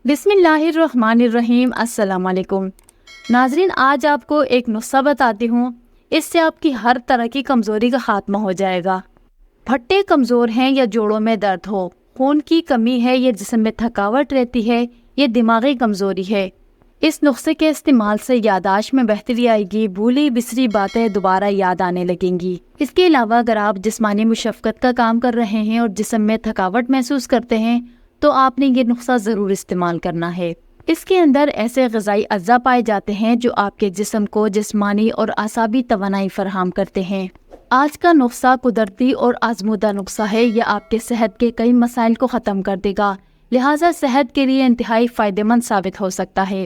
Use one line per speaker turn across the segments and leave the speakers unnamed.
بسم اللہ الرحمن الرحیم۔ السلام علیکم ناظرین، آج آپ کو ایک نسخہ بتاتی ہوں، اس سے آپ کی ہر طرح کی کمزوری کا خاتمہ ہو جائے گا۔ پھٹے کمزور ہیں یا جوڑوں میں درد ہو، خون کی کمی ہے یا جسم میں تھکاوٹ رہتی ہے یا دماغی کمزوری ہے، اس نسخے کے استعمال سے یادداشت میں بہتری آئے گی، بھولی بسری باتیں دوبارہ یاد آنے لگیں گی۔ اس کے علاوہ اگر آپ جسمانی مشقت کا کام کر رہے ہیں اور جسم میں تھکاوٹ محسوس کرتے ہیں تو آپ نے یہ نسخہ ضرور استعمال کرنا ہے۔ اس کے اندر ایسے غذائی اجزاء پائے جاتے ہیں جو آپ کے جسم کو جسمانی اور اعصابی توانائی فراہم کرتے ہیں۔ آج کا نسخہ قدرتی اور آزمودہ نسخہ ہے، یہ آپ کے صحت کے کئی مسائل کو ختم کر دے گا، لہٰذا صحت کے لیے انتہائی فائدہ مند ثابت ہو سکتا ہے۔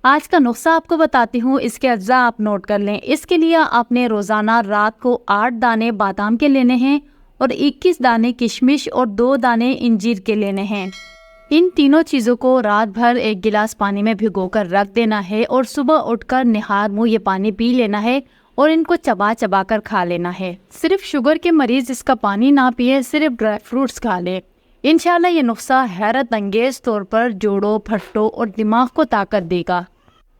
آج کا نسخہ آپ کو بتاتی ہوں، اس کے اجزاء آپ نوٹ کر لیں۔ اس کے لیے آپ نے روزانہ رات کو 8 دانے بادام کے لینے ہیں اور 21 دانے کشمش اور 2 دانے انجیر کے لینے ہیں۔ ان تینوں چیزوں کو رات بھر ایک گلاس پانی میں بھگو کر رکھ دینا ہے اور صبح اٹھ کر نہار منہ یہ پانی پی لینا ہے اور ان کو چبا چبا کر کھا لینا ہے۔ صرف شوگر کے مریض اس کا پانی نہ پیے، صرف ڈرائی فروٹس کھا لیں۔ انشاءاللہ یہ نسخہ حیرت انگیز طور پر جوڑوں، پھٹوں اور دماغ کو طاقت دے گا۔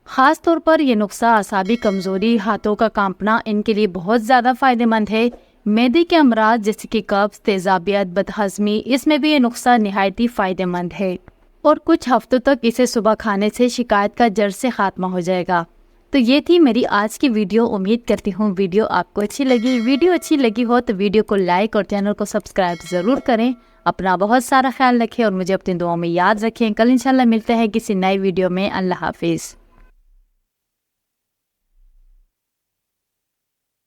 خاص طور پر یہ نسخہ اعصابی کمزوری، ہاتھوں کا کانپنا، ان کے لیے بہت زیادہ فائدہ مند ہے۔ معدے کے امراض جیسے کہ قبض، تیزابیت، بدہضمی، اس میں بھی یہ نسخہ نہایت ہی فائدہ مند ہے اور کچھ ہفتوں تک اسے صبح کھانے سے شکایت کا جڑ سے خاتمہ ہو جائے گا۔ تو یہ تھی میری آج کی ویڈیو، امید کرتی ہوں ویڈیو آپ کو اچھی لگی۔ ویڈیو اچھی لگی ہو تو ویڈیو کو لائک اور چینل کو سبسکرائب ضرور کریں۔ اپنا بہت سارا خیال رکھیں اور مجھے اپنی دعاؤں میں یاد رکھیں۔ کل انشاءاللہ ملتے ہیں کسی نئی ویڈیو میں۔ اللہ حافظ۔